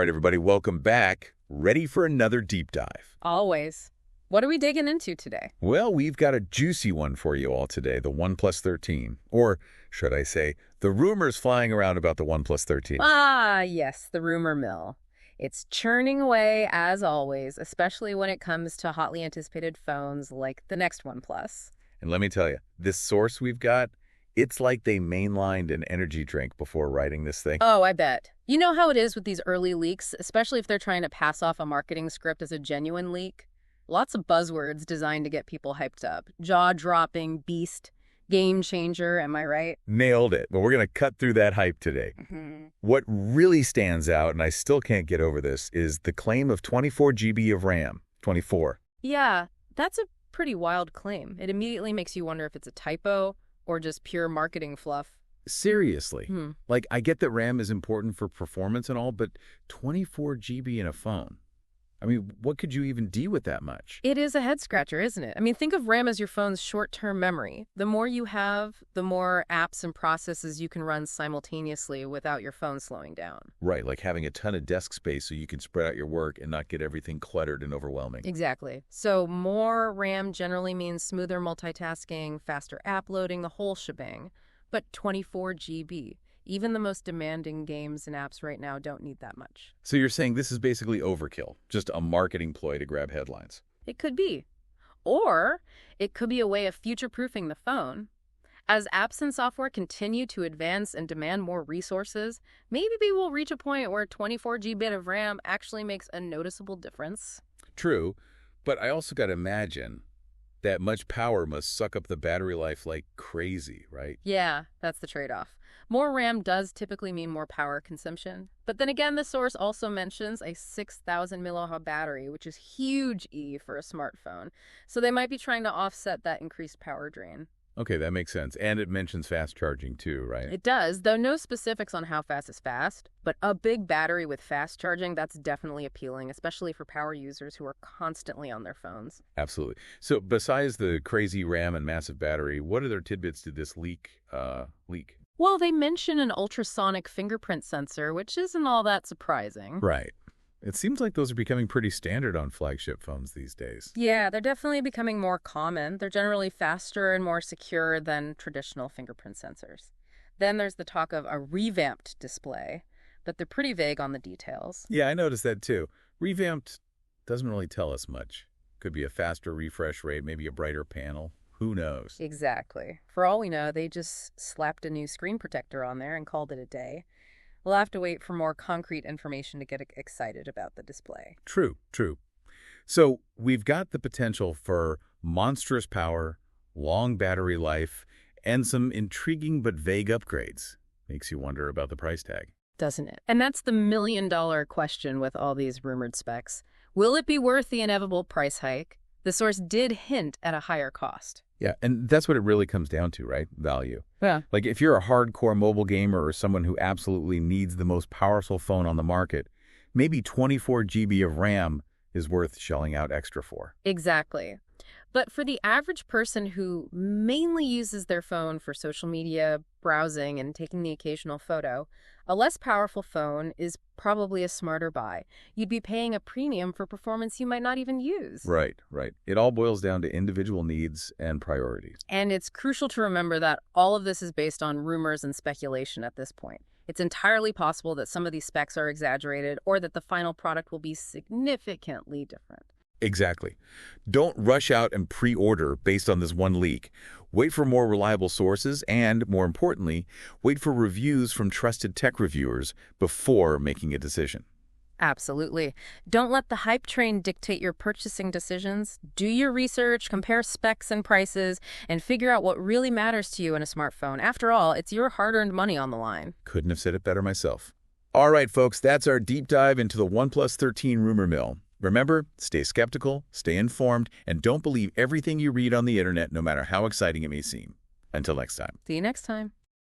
right, everybody, welcome back. Ready for another deep dive. Always. What are we digging into today? Well, we've got a juicy one for you all today, the OnePlus 13. Or, should I say, the rumors flying around about the OnePlus 13. Ah, yes, the rumor mill. It's churning away, as always, especially when it comes to hotly anticipated phones like the next OnePlus. And let me tell you, this source we've got, it's like they mainlined an energy drink before writing this thing. Oh, I bet. You know how it is with these early leaks, especially if they're trying to pass off a marketing script as a genuine leak? Lots of buzzwords designed to get people hyped up. Jaw-dropping, beast, game changer, am I right? Nailed it. But we're going to cut through that hype today. What really stands out, and I still can't get over this, is the claim of 24 GB of RAM. 24. Yeah, that's a pretty wild claim. It immediately makes you wonder if it's a typo or just pure marketing fluff. Seriously. Like, I get that RAM is important for performance and all, but 24 GB in a phone. I mean, what could you even do with that much? It is a head-scratcher, isn't it? I mean, think of RAM as your phone's short-term memory. The more you have, the more apps and processes you can run simultaneously without your phone slowing down. Right, like having a ton of desk space so you can spread out your work and not get everything cluttered and overwhelming. Exactly. So more RAM generally means smoother multitasking, faster app loading, the whole shebang. But 24 GB. Even the most demanding games and apps right now don't need that much. So you're saying this is basically overkill, just a marketing ploy to grab headlines? It could be. Or it could be a way of future-proofing the phone. As apps and software continue to advance and demand more resources, maybe we will reach a point where 24 GB of RAM actually makes a noticeable difference. True, but I also got to imagine that much power must suck up the battery life like crazy, right? Yeah, that's the trade-off. More RAM does typically mean more power consumption. But then again, the source also mentions a 6,000 milliamp battery, which is huge E for a smartphone. So they might be trying to offset that increased power drain. Okay, that makes sense. And it mentions fast charging too, right? It does, though no specifics on how fast is fast. But a big battery with fast charging, that's definitely appealing, especially for power users who are constantly on their phones. Absolutely. So besides the crazy RAM and massive battery, what other tidbits did this leak? Well, they mention an ultrasonic fingerprint sensor, which isn't all that surprising. Right. It seems like those are becoming pretty standard on flagship phones these days. Yeah, they're definitely becoming more common. They're generally faster and more secure than traditional fingerprint sensors. Then there's the talk of a revamped display, but they're pretty vague on the details. Yeah, I noticed that too. Revamped doesn't really tell us much. Could be a faster refresh rate, maybe a brighter panel. Who knows? Exactly. For all we know, they just slapped a new screen protector on there and called it a day. We'll have to wait for more concrete information to get excited about the display. True. So we've got the potential for monstrous power, long battery life, and some intriguing but vague upgrades. Makes you wonder about the price tag. Doesn't it? And that's the million-dollar question with all these rumored specs. Will it be worth the inevitable price hike? The source did hint at a higher cost. Yeah, and that's what it really comes down to, right? Value. Yeah. Like if you're a hardcore mobile gamer or someone who absolutely needs the most powerful phone on the market, maybe 24 GB of RAM is worth shelling out extra for. Exactly. But for the average person who mainly uses their phone for social media, browsing, and taking the occasional photo, a less powerful phone is probably a smarter buy. You'd be paying a premium for performance you might not even use. Right. It all boils down to individual needs and priorities. And it's crucial to remember that all of this is based on rumors and speculation at this point. It's entirely possible that some of these specs are exaggerated or that the final product will be significantly different. Exactly. Don't rush out and pre-order based on this one leak. Wait for more reliable sources and, more importantly, wait for reviews from trusted tech reviewers before making a decision. Absolutely. Don't let the hype train dictate your purchasing decisions. Do your research, compare specs and prices, and figure out what really matters to you in a smartphone. After all, it's your hard-earned money on the line. Couldn't have said it better myself. All right, folks, that's our deep dive into the OnePlus 13 rumor mill. Remember, stay skeptical, stay informed, and don't believe everything you read on the internet, no matter how exciting it may seem. Until next time. See you next time.